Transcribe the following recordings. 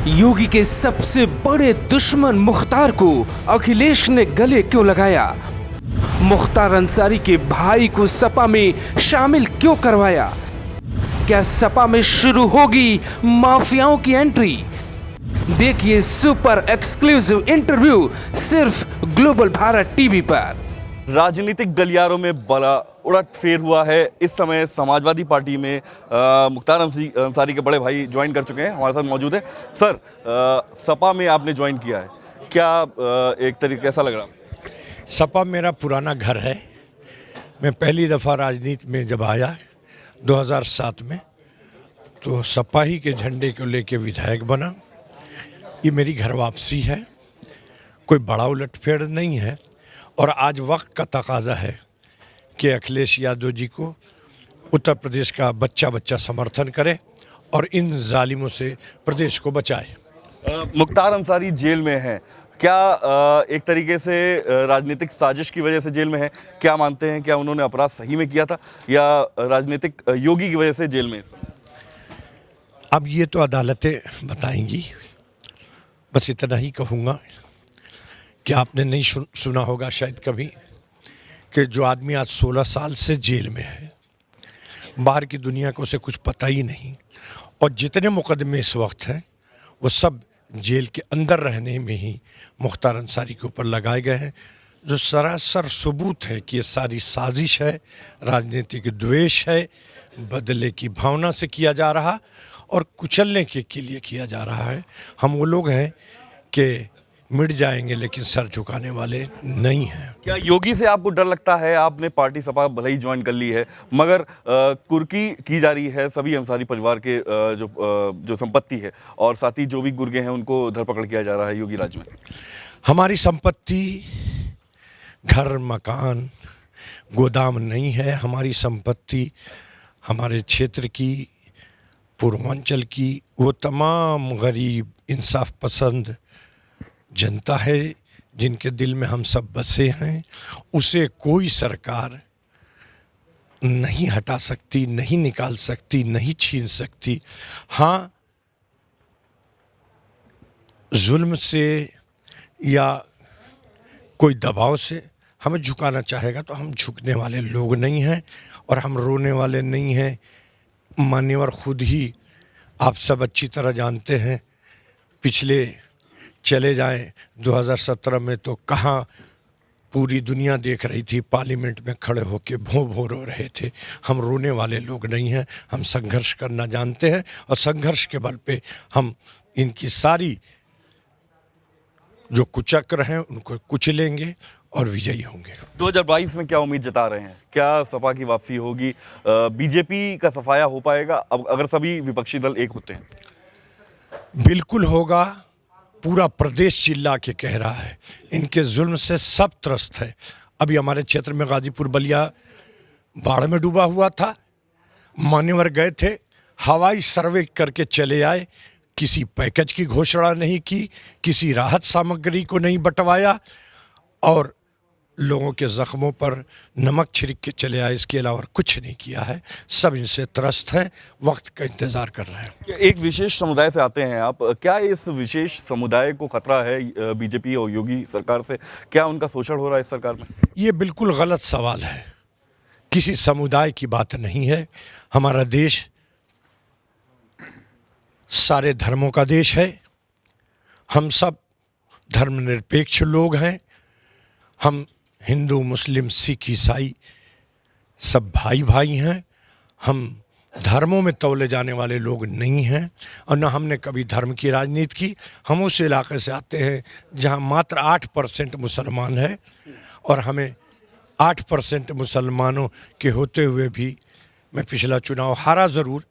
योगी के सबसे बड़े दुश्मन मुख्तार को अखिलेश ने गले क्यों लगाया? मुख्तार अंसारी के भाई को सपा में शामिल क्यों करवाया? क्या सपा में शुरू होगी माफियाओं की एंट्री? देखिए सुपर एक्सक्लूसिव इंटरव्यू सिर्फ ग्लोबल भारत टीवी पर। राजनीतिक गलियारों में बड़ा उलटफेर हुआ है। इस समय समाजवादी पार्टी में मुख्तार अंसारी के बड़े भाई ज्वाइन कर चुके हैं, हमारे साथ मौजूद है। सर, सपा में आपने ज्वाइन किया है, क्या एक तरीके कैसा लग रहा? सपा मेरा पुराना घर है। मैं पहली दफ़ा राजनीति में जब आया 2007 में, तो सपा ही के झंडे को लेके विधायक बना। ये मेरी घर वापसी है, कोई बड़ा उलटफेर नहीं है। और आज वक्त का तकाजा है कि अखिलेश यादव जी को उत्तर प्रदेश का बच्चा बच्चा समर्थन करे और इन जालिमों से प्रदेश को बचाए। मुख्तार अंसारी जेल में हैं, क्या एक तरीके से राजनीतिक साजिश की वजह से जेल में है? क्या मानते हैं, क्या उन्होंने अपराध सही में किया था या राजनीतिक योगी की वजह से जेल में? अब ये तो अदालतें बताएंगी। बस इतना ही कहूँगा कि आपने नहीं सुना होगा शायद कभी कि जो आदमी आज 16 साल से जेल में है, बाहर की दुनिया को उसे कुछ पता ही नहीं, और जितने मुकदमे इस वक्त हैं वो सब जेल के अंदर रहने में ही मुख्तार अंसारी के ऊपर लगाए गए हैं, जो सरासर सबूत है कि ये सारी साजिश है, राजनीतिक द्वेष है, बदले की भावना से किया जा रहा और कुचलने के लिए किया जा रहा है। हम वो लोग हैं कि मिट जाएंगे लेकिन सर झुकाने वाले नहीं हैं। क्या योगी से आपको डर लगता है? आपने पार्टी सपा भले ही ज्वाइन कर ली है, मगर कुर्की की जा रही है सभी अंसारी परिवार के जो संपत्ति है, और साथ ही जो भी गुर्गे हैं उनको धरपकड़ किया जा रहा है योगी राज में। हमारी संपत्ति घर मकान गोदाम नहीं है। हमारी संपत्ति हमारे क्षेत्र की, पूर्वांचल की वो तमाम गरीब इंसाफ पसंद जनता है जिनके दिल में हम सब बसे हैं। उसे कोई सरकार नहीं हटा सकती, नहीं निकाल सकती, नहीं छीन सकती। हाँ, जुल्म से या कोई दबाव से हमें झुकाना चाहेगा तो हम झुकने वाले लोग नहीं हैं और हम रोने वाले नहीं हैं। मान्यवर खुद ही आप सब अच्छी तरह जानते हैं, पिछले चले जाएं 2017 में तो कहाँ पूरी दुनिया देख रही थी, पार्लियामेंट में खड़े होकर भों भों रो रहे थे। हम रोने वाले लोग नहीं हैं, हम संघर्ष करना जानते हैं और संघर्ष के बल पे हम इनकी सारी जो कुचक्र हैं उनको कुचलेंगे और विजयी होंगे। 2022 में क्या उम्मीद जता रहे हैं? क्या सपा की वापसी होगी? बीजेपी का सफाया हो पाएगा अब अगर सभी विपक्षी दल एक होते हैं? बिल्कुल होगा। पूरा प्रदेश चिल्ला के कह रहा है, इनके जुल्म से सब त्रस्त है। अभी हमारे क्षेत्र में गाजीपुर बलिया बाढ़ में डूबा हुआ था, मान्यवर गए थे, हवाई सर्वे करके चले आए, किसी पैकेज की घोषणा नहीं की, किसी राहत सामग्री को नहीं बंटवाया और लोगों के जख्मों पर नमक छिड़क के चले आए। इसके अलावा कुछ नहीं किया है। सब इनसे त्रस्त हैं, वक्त का इंतज़ार कर रहे हैं। एक विशेष समुदाय से आते हैं आप, क्या इस विशेष समुदाय को खतरा है बीजेपी और योगी सरकार से? क्या उनका शोषण हो रहा है इस सरकार में? ये बिल्कुल गलत सवाल है। किसी समुदाय की बात नहीं है। हमारा देश सारे धर्मों का देश है। हम सब धर्मनिरपेक्ष लोग हैं। हम हिंदू मुस्लिम सिख ईसाई सब भाई भाई हैं। हम धर्मों में तौले जाने वाले लोग नहीं हैं और न हमने कभी धर्म की राजनीति की। हम उस इलाके से आते हैं जहां मात्र 8% मुसलमान है और हमें 8% मुसलमानों के होते हुए भी मैं पिछला चुनाव हारा ज़रूर,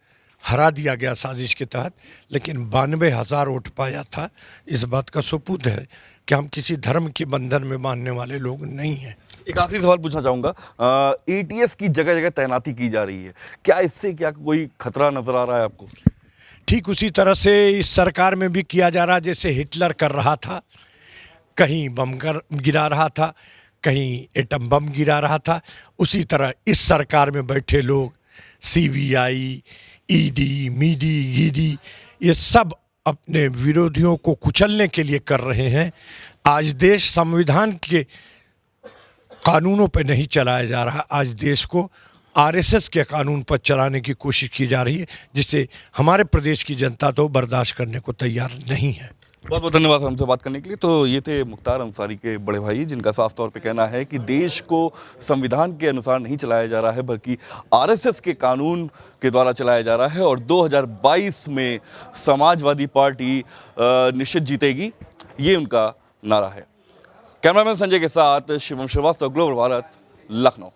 हरा दिया गया साजिश के तहत, लेकिन 92,000 वोट पाया था। इस बात का सबूत है कि हम किसी धर्म के बंधन में बांधने वाले लोग नहीं हैं। एक आखिरी सवाल पूछना चाहूँगा, एटीएस की जगह जगह तैनाती की जा रही है, क्या इससे क्या कोई खतरा नजर आ रहा है आपको? ठीक उसी तरह से इस सरकार में भी किया जा रहा, जैसे हिटलर कर रहा था, कहीं बम गिरा रहा था, कहीं एटम बम गिरा रहा था। उसी तरह इस सरकार में बैठे लोग CBI, ED, मीडी, ये सब अपने विरोधियों को कुचलने के लिए कर रहे हैं। आज देश संविधान के कानूनों पर नहीं चलाया जा रहा, आज देश को आरएसएस के कानून पर चलाने की कोशिश की जा रही है, जिसे हमारे प्रदेश की जनता तो बर्दाश्त करने को तैयार नहीं है। बहुत बहुत धन्यवाद सर हमसे बात करने के लिए। तो ये थे मुख्तार अंसारी के बड़े भाई, जिनका साफ तौर पे कहना है कि देश को संविधान के अनुसार नहीं चलाया जा रहा है, बल्कि आरएसएस के कानून के द्वारा चलाया जा रहा है, और 2022 में समाजवादी पार्टी निश्चित जीतेगी, ये उनका नारा है। कैमरामैन संजय के साथ शिवम श्रीवास्तव, ग्लोबल भारत, लखनऊ।